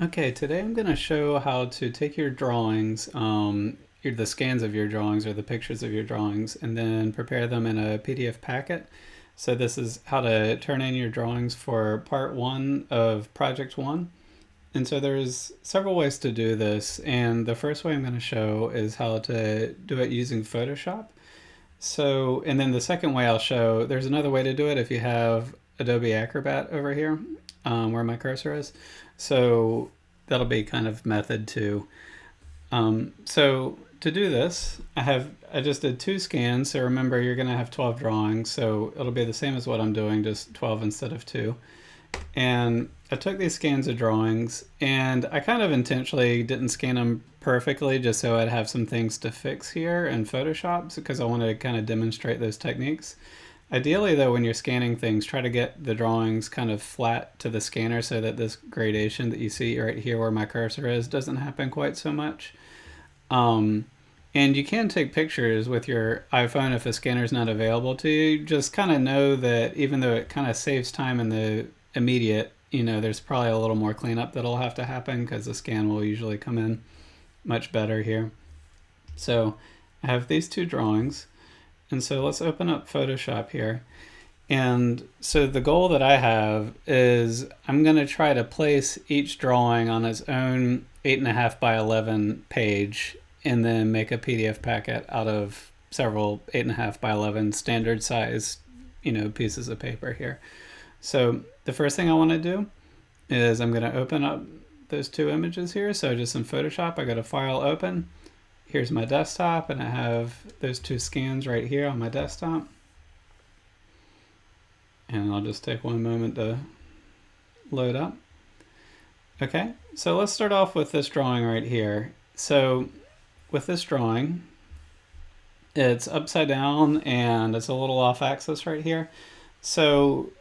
Okay, today I'm going to show how to take your drawings, the scans of your drawings or the pictures of your drawings, and then prepare them in a PDF packet. So this is how to turn in your drawings for part one of project one. And so there's several ways to do this, and the first way I'm going to show is how to do it using Photoshop. So, and then the second way I'll show, there's another way to do it if you have Adobe Acrobat over here, where my cursor is. So that'll be kind of method two. So to do this, I just did two scans. So remember, you're going to have 12 drawings. So it'll be the same as what I'm doing, just 12 instead of 2. And I took these scans of drawings, and I kind of intentionally didn't scan them perfectly just so I'd have some things to fix here in Photoshop, because I wanted to kind of demonstrate those techniques. Ideally, though, when you're scanning things, try to get the drawings kind of flat to the scanner so that this gradation that you see right here where my cursor is doesn't happen quite so much. And you can take pictures with your iPhone if a scanner is not available to you. Just kind of know that even though it kind of saves time in the immediate, there's probably a little more cleanup that'll have to happen because the scan will usually come in much better here. So I have these two drawings. And so let's open up Photoshop here. And so the goal that I have is I'm going to try to place each drawing on its own 8.5 by 11 page and then make a PDF packet out of several 8.5 by 11 standard size, pieces of paper here. So the first thing I want to do is I'm going to open up those two images here. So just in Photoshop, I go to File, Open. Here's my desktop, and I have those two scans right here on my desktop. And I'll just take one moment to load up. Okay, so let's start off with this drawing right here. So with this drawing, it's upside down and it's a little off axis right here. So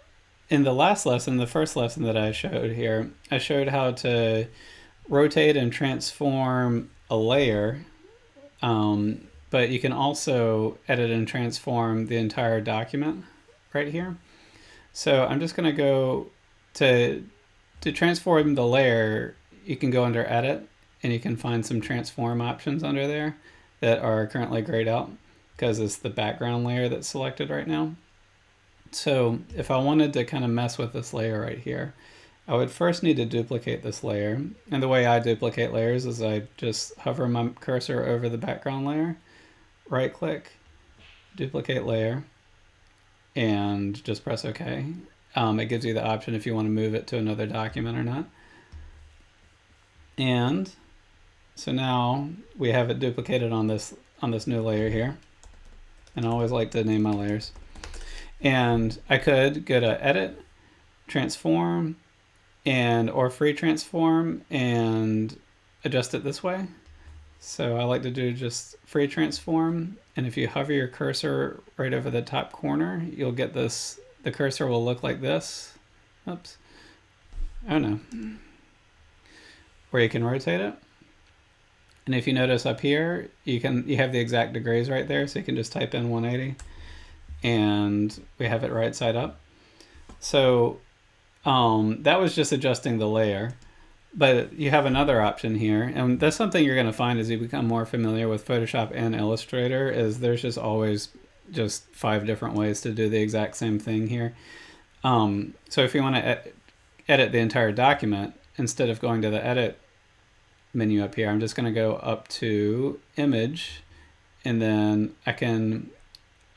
in the last lesson, the first lesson that I showed here, I showed how to rotate and transform a layer, but you can also edit and transform the entire document right here. So I'm just going to go to transform the layer. You can go under Edit, and you can find some transform options under there that are currently grayed out because it's the background layer that's selected right now. So if I wanted to kind of mess with this layer right here, I would first need to duplicate this layer. And the way I duplicate layers is I just hover my cursor over the background layer, right click, duplicate layer, and just press OK. It gives you the option if you want to move it to another document or not. And so now we have it duplicated on this new layer here. And I always like to name my layers. And I could go to Edit, Transform, or Free Transform and adjust it this way. So I like to do just Free Transform. And if you hover your cursor right over the top corner, you'll get this. The cursor will look like this. Oops. Oh no. Where you can rotate it. And if you notice up here, you have the exact degrees right there. So you can just type in 180 and we have it right side up. So that was just adjusting the layer. But you have another option here, and that's something you're going to find as you become more familiar with Photoshop and Illustrator, is there's just always just 5 different ways to do the exact same thing here. So if you want to edit the entire document, instead of going to the Edit menu up here, I'm just going to go up to Image, and then I can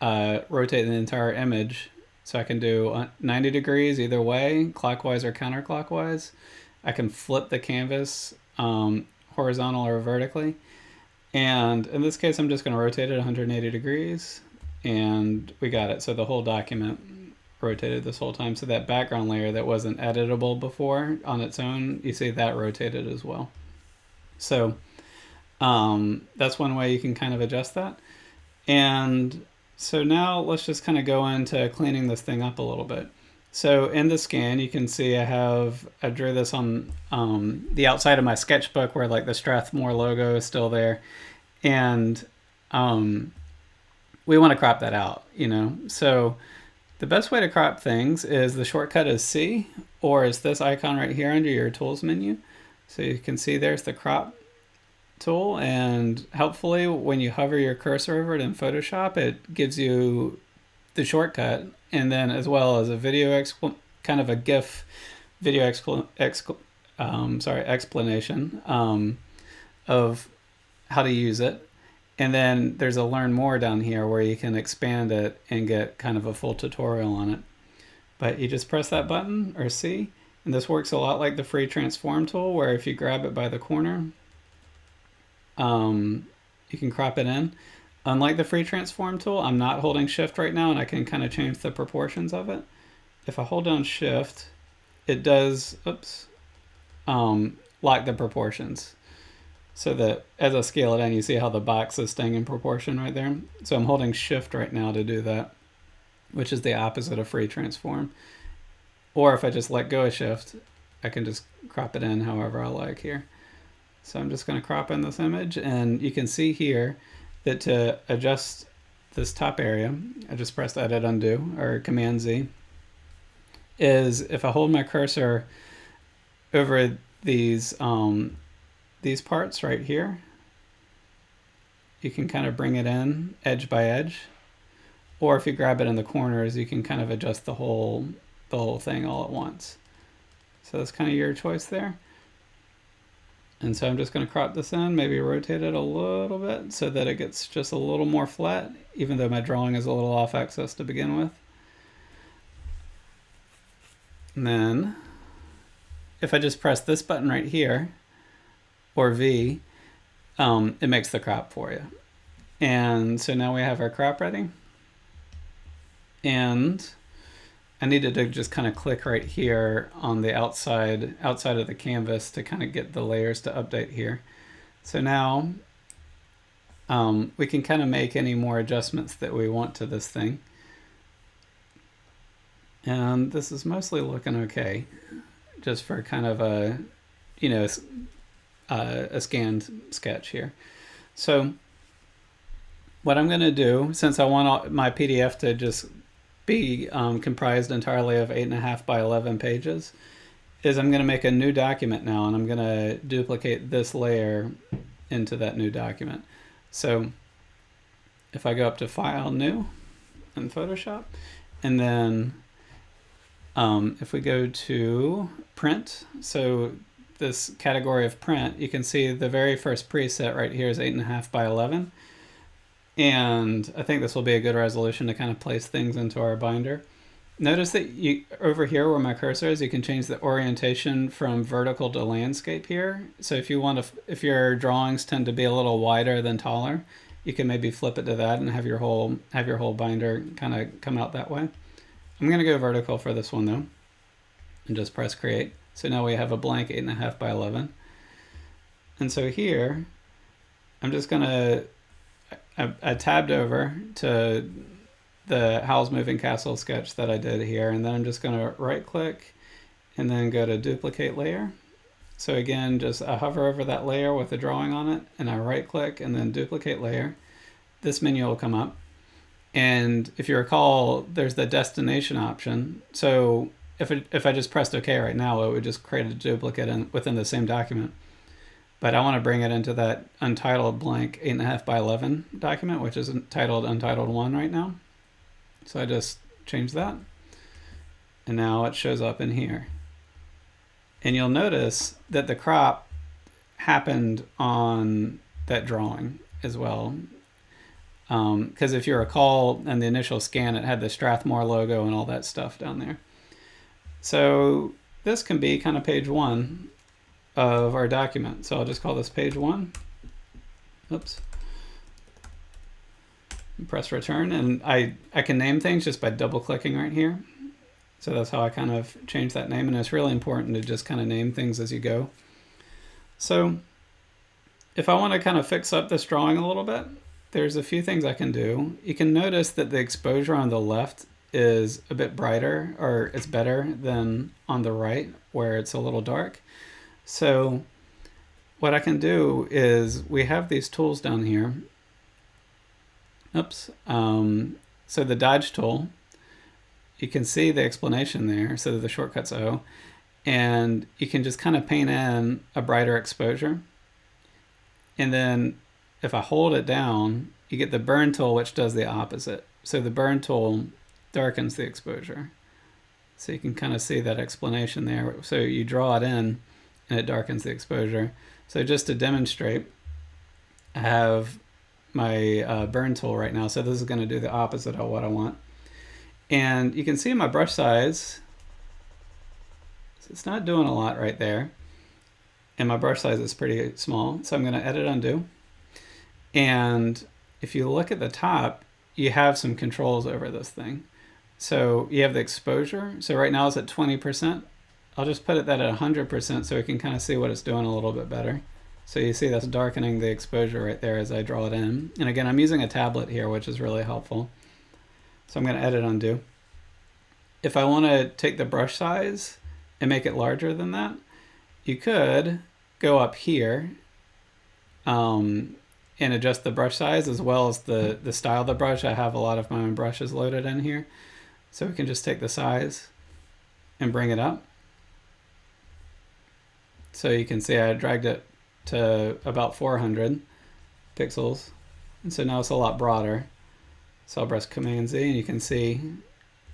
rotate the entire image. So I can do 90 degrees either way, clockwise or counterclockwise. I can flip the canvas horizontal or vertically. And in this case, I'm just going to rotate it 180 degrees. And we got it. So the whole document rotated this whole time. So that background layer that wasn't editable before on its own, you see that rotated as well. So that's one way you can kind of adjust that. And so now let's just kind of go into cleaning this thing up a little bit. So in the scan, you can see I drew this on the outside of my sketchbook where like the Strathmore logo is still there. And we want to crop that out, So the best way to crop things is the shortcut is C, or is this icon right here under your tools menu. So you can see there's the crop tool, and helpfully when you hover your cursor over it in Photoshop, it gives you the shortcut, and then as well as a video kind of a GIF video explanation of how to use it. And then there's a learn more down here where you can expand it and get kind of a full tutorial on it. But you just press that button, or C, and this works a lot like the free transform tool, where if you grab it by the corner, you can crop it in. Unlike the free transform tool, I'm not holding shift right now, and I can kind of change the proportions of it. If I hold down shift, it does, lock the proportions. So that as I scale it in, you see how the box is staying in proportion right there. So I'm holding shift right now to do that, which is the opposite of free transform. Or if I just let go of shift, I can just crop it in however I like here. So I'm just going to crop in this image, and you can see here that to adjust this top area, I just pressed Edit Undo, or Command Z, is if I hold my cursor over these parts right here, you can kind of bring it in edge by edge. Or if you grab it in the corners, you can kind of adjust the whole thing all at once. So that's kind of your choice there. And so I'm just going to crop this in, maybe rotate it a little bit so that it gets just a little more flat, even though my drawing is a little off axis to begin with. And then if I just press this button right here, or V, it makes the crop for you. And so now we have our crop ready. And I needed to just kind of click right here on the outside of the canvas to kind of get the layers to update here. So now we can kind of make any more adjustments that we want to this thing. And this is mostly looking okay, just for kind of a, a scanned sketch here. So what I'm going to do, since I want my PDF to just be comprised entirely of 8.5 by 11 pages, is I'm going to make a new document now, and I'm going to duplicate this layer into that new document. So if I go up to File, New in Photoshop, and then if we go to Print, so this category of print, you can see the very first preset right here is 8.5 by 11. And I think this will be a good resolution to kind of place things into our binder. Notice that over here where my cursor is, you can change the orientation from vertical to landscape here. So if you want to, if your drawings tend to be a little wider than taller, you can maybe flip it to that and have your whole binder kind of come out that way. I'm going to go vertical for this one though, and just press Create. So now we have a blank 8.5 by 11. And so here, I'm just going to, I tabbed over to the Howl's Moving Castle sketch that I did here, and then I'm just going to right click and then go to Duplicate Layer. So again, just I hover over that layer with a drawing on it, and I right click and then Duplicate Layer. This menu will come up, and if you recall, there's the destination option. So if I just pressed OK right now, it would just create a duplicate within the same document. But I want to bring it into that untitled blank 8.5 by 11 document, which is titled Untitled 1 right now. So I just change that, and now it shows up in here. And you'll notice that the crop happened on that drawing as well. Because if you recall, in the initial scan, it had the Strathmore logo and all that stuff down there. So this can be kind of page 1 of our document. So I'll just call this page 1. Oops. Press return, and I can name things just by double clicking right here. So that's how I kind of change that name, and it's really important to just kind of name things as you go. So if I want to kind of fix up this drawing a little bit, there's a few things I can do. You can notice that the exposure on the left is a bit brighter, or it's better than on the right where it's a little dark. So what I can do is, we have these tools down here. Oops. So the Dodge tool, you can see the explanation there. So the shortcut's O. and you can just kind of paint in a brighter exposure. And then if I hold it down, you get the burn tool, which does the opposite. So the burn tool darkens the exposure. So you can kind of see that explanation there. So you draw it in and it darkens the exposure. So just to demonstrate, I have my burn tool right now. So this is going to do the opposite of what I want. And you can see my brush size. It's not doing a lot right there. And my brush size is pretty small. So I'm going to edit undo. And if you look at the top, you have some controls over this thing. So you have the exposure. So right now it's at 20%. I'll just put it that at 100% so we can kind of see what it's doing a little bit better. So you see that's darkening the exposure right there as I draw it in. And again, I'm using a tablet here, which is really helpful. So I'm going to edit undo. If I want to take the brush size and make it larger than that, you could go up here and adjust the brush size as well as the style of the brush. I have a lot of my own brushes loaded in here. So we can just take the size and bring it up. So you can see I dragged it to about 400 pixels. And so now it's a lot broader. So I'll press Command Z and you can see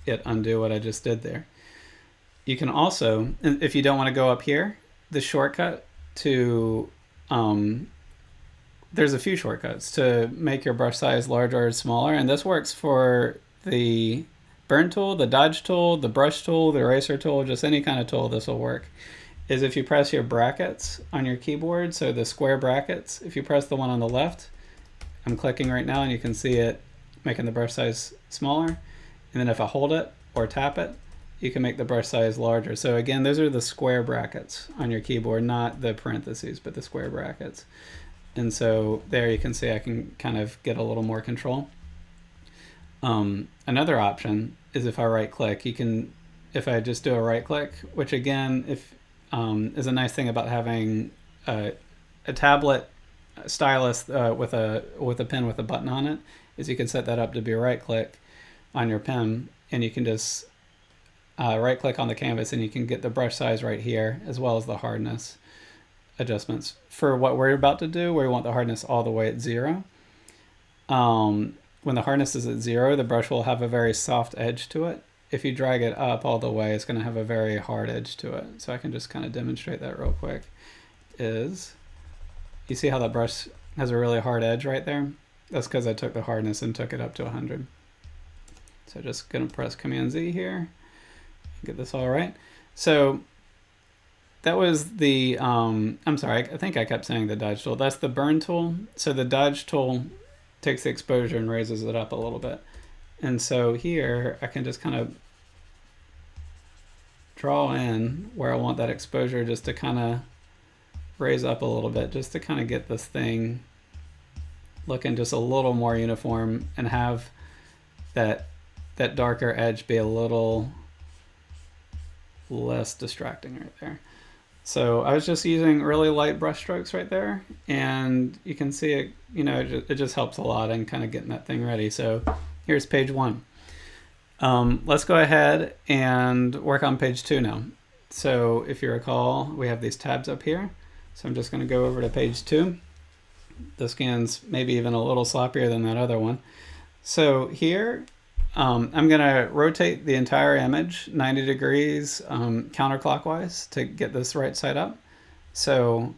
it undo what I just did there. You can also, if you don't want to go up here, the shortcut to, there's a few shortcuts to make your brush size larger or smaller. And this works for the burn tool, the dodge tool, the brush tool, the eraser tool, just any kind of tool this will work. Is if you press your brackets on your keyboard, so the square brackets, if you press the one on the left, I'm clicking right now and you can see it making the brush size smaller. And then if I hold it or tap it, you can make the brush size larger. So again, those are the square brackets on your keyboard, not the parentheses, but the square brackets. And so there you can see I can kind of get a little more control. Another option is if I right click, you can, if I just do a right click, which again, if is a nice thing about having a tablet stylus with a pen with a button on it, is you can set that up to be right click on your pen, and you can just right click on the canvas and you can get the brush size right here as well as the hardness adjustments. For what we're about to do, we want the hardness all the way at 0. When the hardness is at 0, the brush will have a very soft edge to it. If you drag it up all the way, it's going to have a very hard edge to it. So I can just kind of demonstrate that real quick. Is you see how that brush has a really hard edge right there? That's because I took the hardness and took it up to 100. So just going to press Command Z here, get this all right. So that was the, I'm sorry, I think I kept saying the dodge tool. That's the burn tool. So the dodge tool takes the exposure and raises it up a little bit. And so here I can just kind of draw in where I want that exposure just to kind of raise up a little bit, just to kind of get this thing looking just a little more uniform and have that darker edge be a little less distracting right there. So I was just using really light brush strokes right there, and you can see it, you know, it just helps a lot in kind of getting that thing ready. So here's page 1. Let's go ahead and work on page 2 now. So if you recall, we have these tabs up here. So I'm just going to go over to page 2. The scan's maybe even a little sloppier than that other one. So here, I'm going to rotate the entire image 90 degrees counterclockwise to get this right side up. So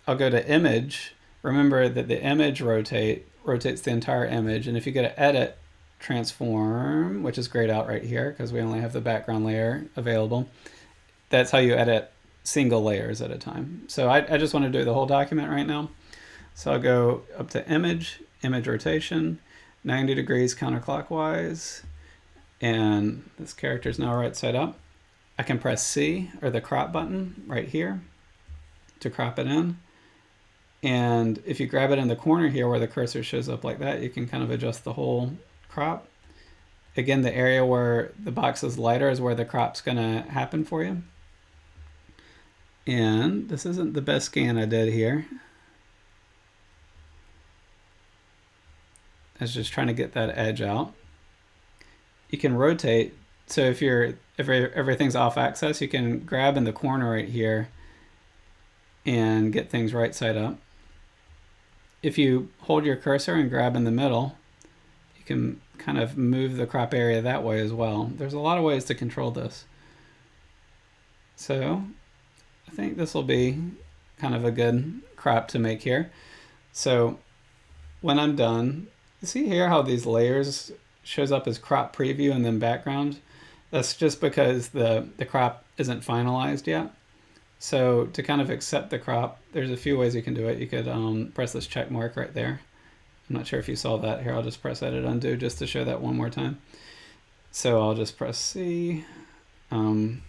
I'll go to Image. Remember that the image rotates the entire image. And if you go to Edit, Transform, which is grayed out right here because we only have the background layer available, that's how you edit single layers at a time. So I just want to do the whole document right now. So I'll go up to Image, Image Rotation, 90 degrees counterclockwise, and this character is now right side up. I can press C, or the crop button right here, to crop it in. And if you grab it in the corner here where the cursor shows up like that, you can kind of adjust the whole crop. Again, the area where the box is lighter is where the crop's going to happen for you. And this isn't the best scan I did here. I was just trying to get that edge out. You can rotate. So if you're everything's off axis, you can grab in the corner right here and get things right side up. If you hold your cursor and grab in the middle, you can kind of move the crop area that way as well. There's a lot of ways to control this. So I think this will be kind of a good crop to make here. So when I'm done, you see here how these layers shows up as crop preview and then background? That's just because the crop isn't finalized yet. So to kind of accept the crop, there's a few ways you can do it. You could press this check mark right there. I'm not sure if you saw that. Here, I'll just press edit undo just to show that one more time. So I'll just press C. Let's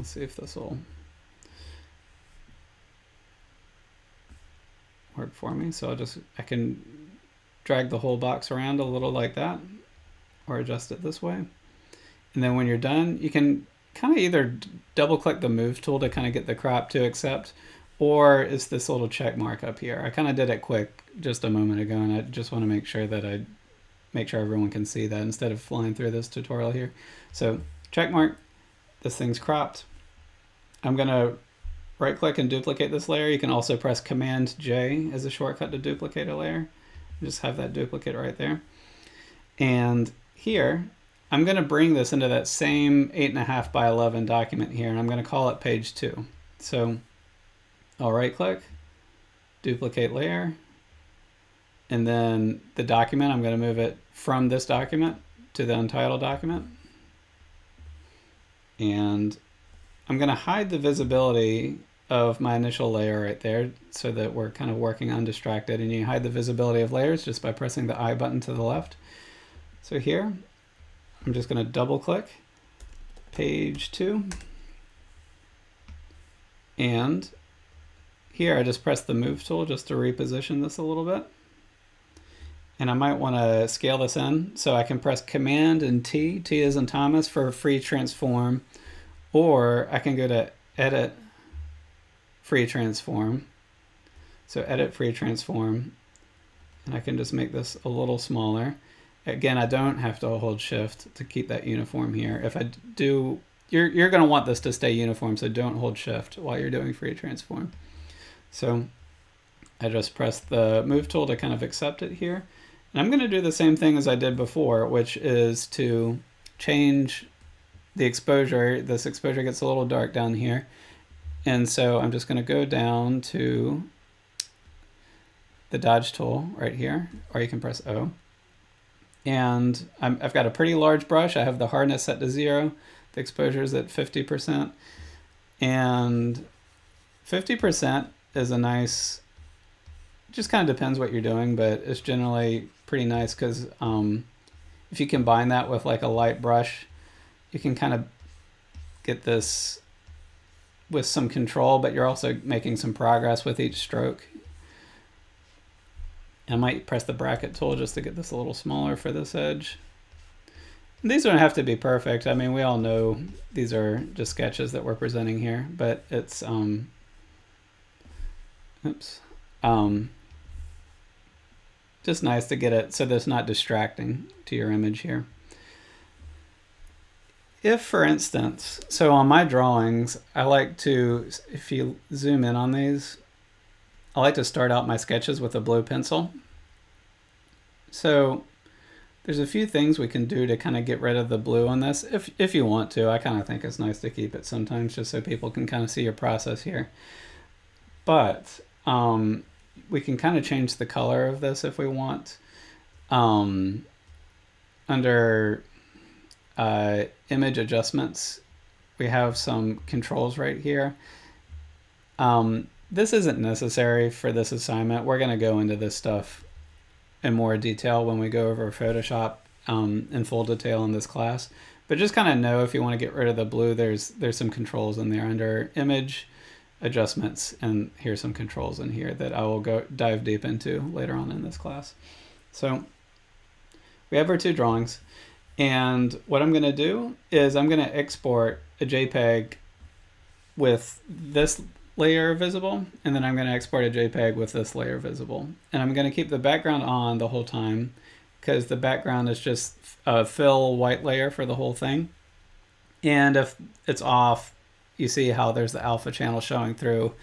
see if this will work for me. So I can drag the whole box around a little like that, or adjust it this way. And then when you're done, you can kind of either double click the move tool to kind of get the crop to accept, or it's this little check mark up here. I kind of did it quick just a moment ago, and I just want to make sure that everyone can see that instead of flying through this tutorial here. So check mark, this thing's cropped. I'm gonna right click and duplicate this layer. You can also press Command J as a shortcut to duplicate a layer. Just have that duplicate right there. And here, I'm going to bring this into that same 8.5 by 11 document here, and I'm going to call it page 2. So I'll right click, duplicate layer, and then the document, I'm going to move it from this document to the Untitled document. And I'm going to hide the visibility of my initial layer right there so that we're kind of working undistracted, and you hide the visibility of layers just by pressing the I button to the left. So here, I'm just going to double click page 2, and here I just press the move tool just to reposition this a little bit. And I might want to scale this in, so I can press Command and T as in Thomas, for free transform, or I can go to Edit Free Transform. So Edit Free Transform, and I can just make this a little smaller. Again, I don't have to hold Shift to keep that uniform here. If I do, you're going to want this to stay uniform, so don't hold Shift while you're doing Free Transform. So I just press the move tool to kind of accept it here. And I'm going to do the same thing as I did before, which is to change the exposure. This exposure gets a little dark down here. And so I'm just going to go down to the dodge tool right here, or you can press O. And I've got a pretty large brush. I have the hardness set to 0. The exposure is at 50%. And 50% is a nice, just kind of depends what you're doing, but it's generally pretty nice because if you combine that with like a light brush, you can kind of get this with some control, but you're also making some progress with each stroke. I might press the bracket tool just to get this a little smaller for this edge. And these don't have to be perfect. I mean, we all know these are just sketches that we're presenting here, but it's just nice to get it so that it's not distracting to your image here. If, for instance, so on my drawings, I like to, if you zoom in on these, I like to start out my sketches with a blue pencil. So there's a few things we can do to kind of get rid of the blue on this, if you want to. I kind of think it's nice to keep it sometimes just so people can kind of see your process here. But we can kind of change the color of this if we want. Under image adjustments, we have some controls right here. This isn't necessary for this assignment. We're going to go into this stuff in more detail when we go over Photoshop in full detail in this class. But just kind of know if you want to get rid of the blue, there's some controls in there under image adjustments, and here's some controls in here that I will go dive deep into later on in this class. So we have our two drawings, and what I'm going to do is I'm going to export a JPEG with this layer visible, and then I'm going to export a JPEG with this layer visible. And I'm going to keep the background on the whole time because the background is just a fill white layer for the whole thing. And if it's off, you see how there's the alpha channel showing through.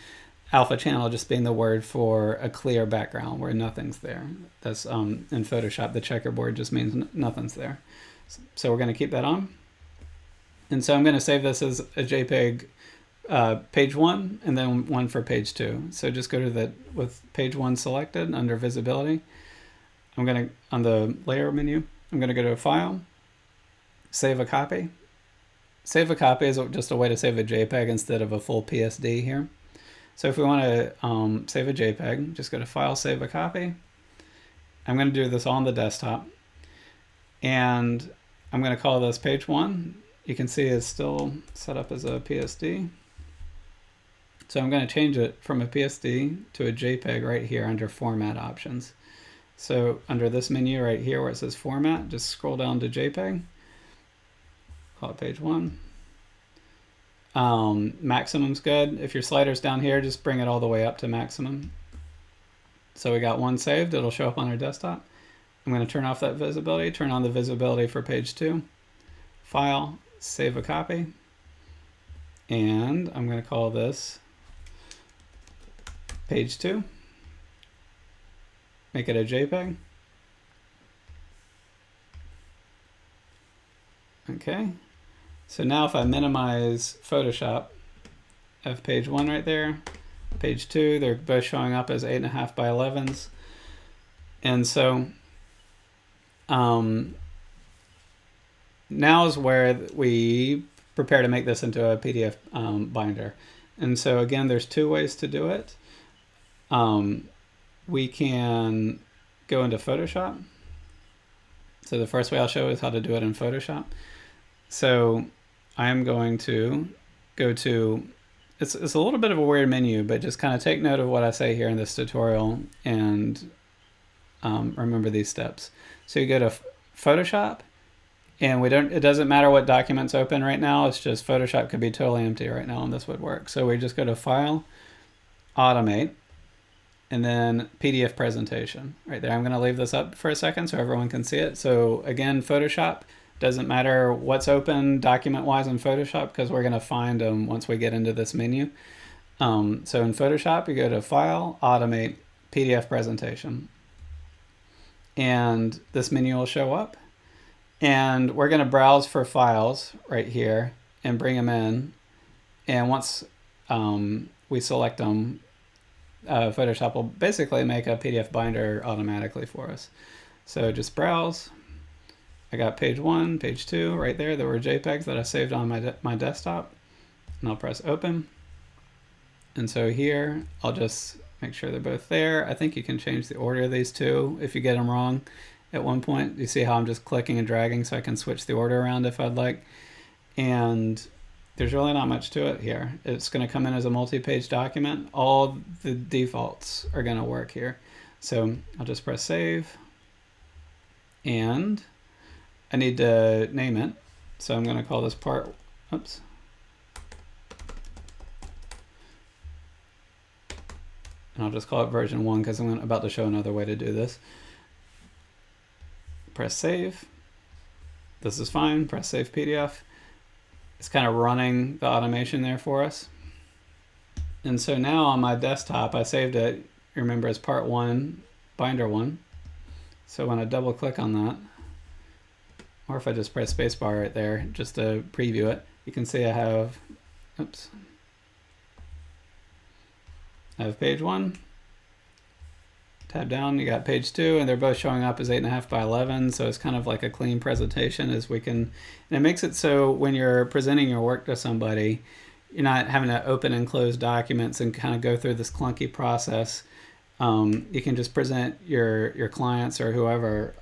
Alpha channel just being the word for a clear background where nothing's there. That's in Photoshop, the checkerboard just means nothing's there. So we're going to keep that on. And so I'm going to save this as a JPEG page 1 and then one for page 2. So just go to with page 1 selected under visibility. I'm going to, on the layer menu, I'm going to go to File, Save a Copy. Save a copy is just a way to save a JPEG instead of a full PSD here. So if we want to save a JPEG, just go to File, Save a Copy. I'm going to do this on the desktop. And I'm going to call this page 1. You can see it's still set up as a PSD. So I'm going to change it from a PSD to a JPEG right here under Format Options. So under this menu right here where it says Format, just scroll down to JPEG. Call it page 1. Maximum's good. If your slider's down here, just bring it all the way up to maximum. So we got 1 saved. It'll show up on our desktop. I'm going to turn off that visibility, turn on the visibility for page 2. File, Save a Copy. And I'm going to call this page 2. Make it a JPEG. Okay. So now if I minimize Photoshop, I have page 1 right there, page 2, they're both showing up as 8.5 by 11s. And so now is where we prepare to make this into a PDF binder. And so again, there's 2 ways to do it. We can go into Photoshop. So the first way I'll show is how to do it in Photoshop. So I'm going to go to, it's a little bit of a weird menu, but just kind of take note of what I say here in this tutorial and remember these steps. So you go to Photoshop, and it doesn't matter what document's open right now, it's just Photoshop could be totally empty right now and this would work. So we just go to File, Automate, and then PDF Presentation right there. I'm going to leave this up for a second so everyone can see it. So again, Photoshop, doesn't matter what's open document-wise in Photoshop because we're going to find them once we get into this menu. So in Photoshop, you go to File, Automate, PDF Presentation. And this menu will show up. And we're going to browse for files right here and bring them in. And once we select them, Photoshop will basically make a PDF binder automatically for us. So just browse. I got page 1, page 2 right there. There were JPEGs that I saved on my desktop. And I'll press open. And so here, I'll just make sure they're both there. I think you can change the order of these 2 if you get them wrong at one point. You see how I'm just clicking and dragging so I can switch the order around if I'd like. And there's really not much to it here. It's going to come in as a multi-page document. All the defaults are going to work here. So I'll just press save. And I need to name it. So I'm going to call this part, oops. And I'll just call it version 1 because I'm about to show another way to do this. Press save. This is fine. Press save PDF. It's kind of running the automation there for us. And so now on my desktop, I saved it, remember, as part 1, binder 1. So when I double click on that, or if I just press spacebar right there just to preview it, you can see I have, oops, I have page 1, tab down, you got page 2, and they're both showing up as 8.5 by 11, so it's kind of like a clean presentation as we can, and it makes it so when you're presenting your work to somebody, you're not having to open and close documents and kind of go through this clunky process. You can just present your clients or whoever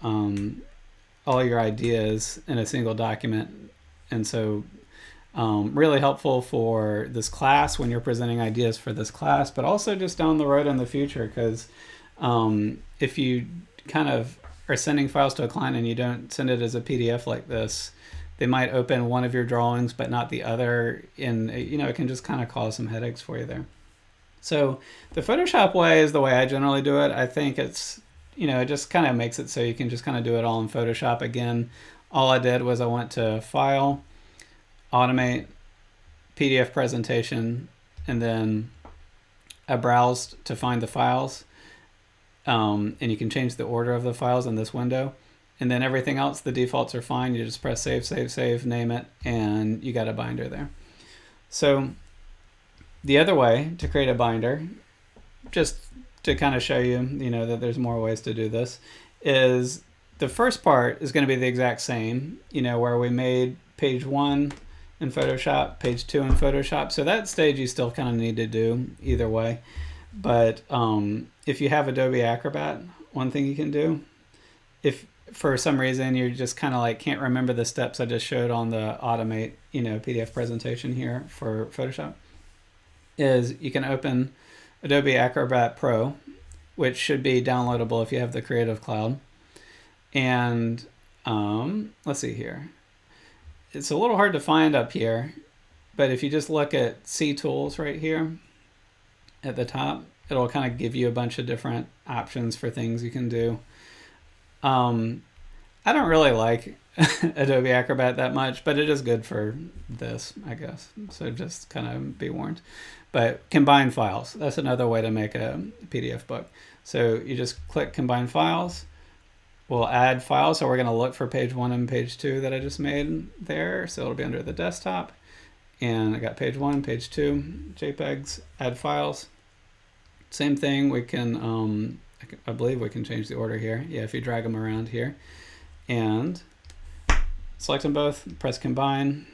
all your ideas in a single document. And so really helpful for this class when you're presenting ideas for this class, but also just down the road in the future, because if you kind of are sending files to a client and you don't send it as a PDF like this, they might open one of your drawings but not the other, and it can just kind of cause some headaches for you there. So the Photoshop way is the way I generally do it. I think it's it just kind of makes it so you can just kind of do it all in Photoshop. Again, all I did was I went to File, Automate, PDF Presentation, and then I browsed to find the files. And you can change the order of the files in this window. And then everything else, the defaults are fine. You just press save, save, save, name it, and you got a binder there. So the other way to create a binder, just to kind of show you, that there's more ways to do this, is the first part is going to be the exact same, where we made page 1 in Photoshop, page 2 in Photoshop. So that stage you still kind of need to do either way. But if you have Adobe Acrobat, one thing you can do, if for some reason you're just kind of like can't remember the steps I just showed on the Automate, PDF presentation here for Photoshop, is you can open Adobe Acrobat Pro, which should be downloadable if you have the Creative Cloud. And let's see here. It's a little hard to find up here, but if you just look at C Tools right here at the top, it'll kind of give you a bunch of different options for things you can do. I don't really like Adobe Acrobat that much, but it is good for this, I guess. So just kind of be warned. But combine files, that's another way to make a PDF book. So you just click combine files. We'll add files. So we're going to look for page 1 and page 2 that I just made there. So it'll be under the desktop. And I got page 1, page 2, JPEGs, add files. Same thing, we can, I believe we can change the order here. Yeah, if you drag them around here. And select them both, press combine.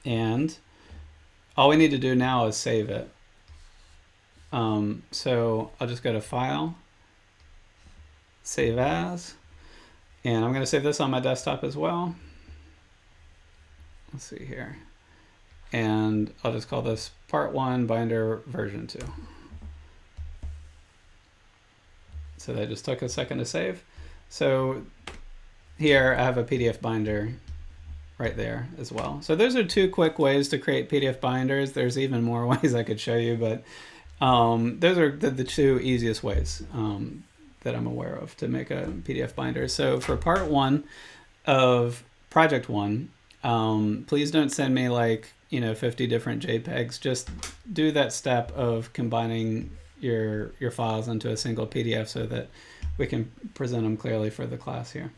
And all we need to do now is save it. So I'll just go to File, Save As, and I'm going to save this on my desktop as well. Let's see here. And I'll just call this Part 1 Binder Version 2. So that just took a second to save. So here I have a PDF binder right there as well. So those are 2 quick ways to create PDF binders. There's even more ways I could show you, but those are the 2 easiest ways that I'm aware of to make a PDF binder. So for part 1 of project 1, please don't send me like 50 different JPEGs. Just do that step of combining your files into a single PDF so that we can present them clearly for the class here.